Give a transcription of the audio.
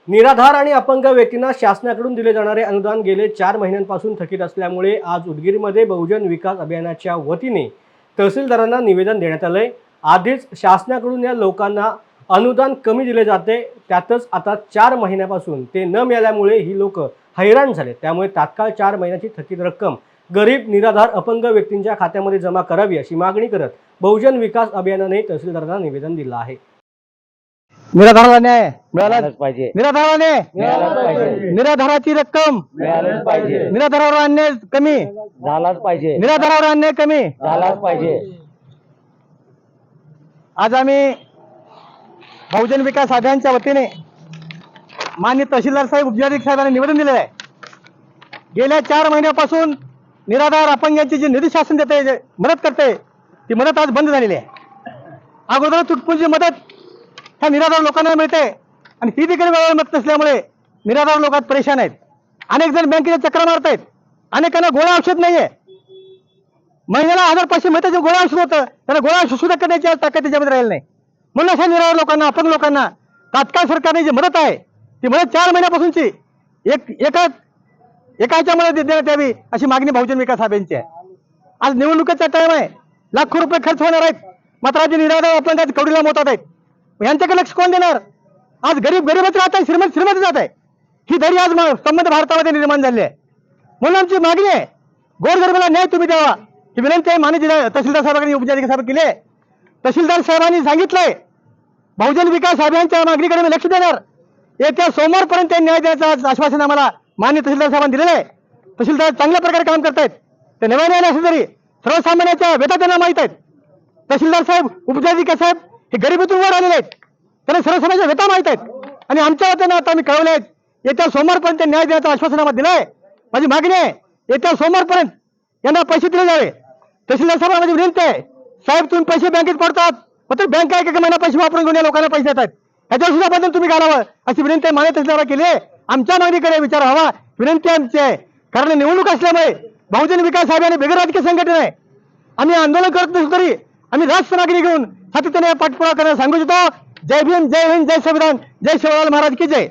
निराधार आणि अपंग व्यक्तींना शासनाकडून दिले जाणारे अनुदान गेले 4 महिन्यांपासून थकीत असल्यामुळे आज उदगीरमध्ये बहुजन विकास अभियानाच्या वतीने तहसीलदारांना निवेदन देण्यात आले। आधीच शासनाकडून या लोकांना अनुदान कमी दिले जाते, त्यातच आता 4 महिन्यापासून ते न मिळाल्यामुळे ही लोक हैराण झाले। त्यामुळे तात्काळ 4 महिन्याची थकीत रक्कम गरीब, निराधार, अपंग व्यक्तींच्या खात्यामध्ये जमा करावी अशी मागणी करत बहुजन विकास अभियानाने तहसीलदारांना निवेदन दिलं आहे। निराधाराला न्याय मिळालंच पाहिजे, निराधाराला न्याय मिळालंच पाहिजे, निराधाराची रक्कम मिळालंच पाहिजे, निराधारावर अन्याय कमी झालाच पाहिजे, निराधारावर अन्याय कमी झालाच पाहिजे। आज आम्ही बहुजन विकास अभियानच्या वतीने माननीय तहसीलदार साहेब, उपजिल्हाधिकारी साहेबांना निवेदन दिलेलं आहे। गेल्या 4 महिन्यापासून निराधार अपंगांची जी निधी शासन देते, जे मदत करते, ती मदत आज बंद झालेली आहे। अगोदर तुटपुंजी मदत ह्या निराधार लोकांना मिळते आणि ती देखील वेळेवर मिळत नसल्यामुळे निराधार लोक आज परेशान आहेत। अनेक जण बँकेच्या चक्रा मारत आहेत, अनेकांना गोळ्या औषध नाहीये। महिन्याला 1500 मिळतं, जे गोळ्या औषध होतं त्याला गोळ्या औषध सुद्धा करण्याची ताकद त्याच्यामध्ये राहिली नाही। म्हणून अशा निराधार लोकांना, अपंग लोकांना तात्काळ सरकारने जी मदत आहे ती मदत 4 महिन्यापासूनची एकाच्या मदत देण्यात यावी अशी मागणी बहुजन विकास अभियानची आहे। आज निवडणुकीचा टाइम आहे, लाखो रुपये खर्च होणार आहेत, मात्र आज निराधार अपंग कवडीला मोतात आहेत। यांच्याकडे लक्ष कोण देणार? आज गरीब गरीबच राहत आहे, श्रीमंत श्रीमंत जात आहे। ही दरी आज संबंध भारतामध्ये निर्माण झाली आहे। म्हणून आमची मागणी आहे, गोरगरिबाला न्याय तुम्ही द्यावा ही विनंती आहे। माननीय तहसीलदार साहेबांनी, उपजिल्हाधिकारी साहेब केले। तहसीलदार साहेबांनी सांगितलंय बहुजन विकास अभियानच्या मागणीकडे मी लक्ष देणार, येत्या सोमवारपर्यंत न्याय देण्याचं आश्वासन आम्हाला माननीय तहसीलदार साहेबांनी दिलेलं आहे। तहसीलदार चांगल्या प्रकारे काम करतायत, ते नव्याने आले असले तरी सर्वसामान्यांच्या व्यथा त्यांना माहीत आहेत। तहसीलदार साहेब, उपजिल्हाधिकारी साहेब हे गरिबीतून वर आलेले आहेत, त्यांना सर्वसामान्यांच्या व्यथा माहीत आहेत आणि आमच्या वतीनं आता आम्ही कळवले आहेत, येत्या सोमवारपर्यंत न्याय देण्याचं आश्वासन आम्हाला दिलं आहे। माझी मागणी आहे, येत्या सोमवारपर्यंत यांना पैसे दिले जावे। तहसीलदार साहेब, माझी विनंती आहे, साहेब तुम्ही पैसे बँकेत पडतात, मात्र बँक एक महिना पैसे वापरून घेऊन या लोकांना पैसे देतात, याच्यावर सुद्धा बदल तुम्ही घालावं अशी विनंती आहे। माननीय तहसीलदार केली आहे, आमच्या मागणीकडे विचार व्हावा विनंती आमची आहे। कारण निवडणूक असल्यामुळे बहुजन विकास अभियान बेगर राजकीय संघटना आहे। आम्ही आंदोलन करत नसलो तरी आम्ही राष्ट्र मागणी घेऊन सातत्याने पाठपुरावा करण्यास सांगू इच्छितो। जय भीम, जय हिंद, जय संविधान, जय शिवलाल महाराज की जय।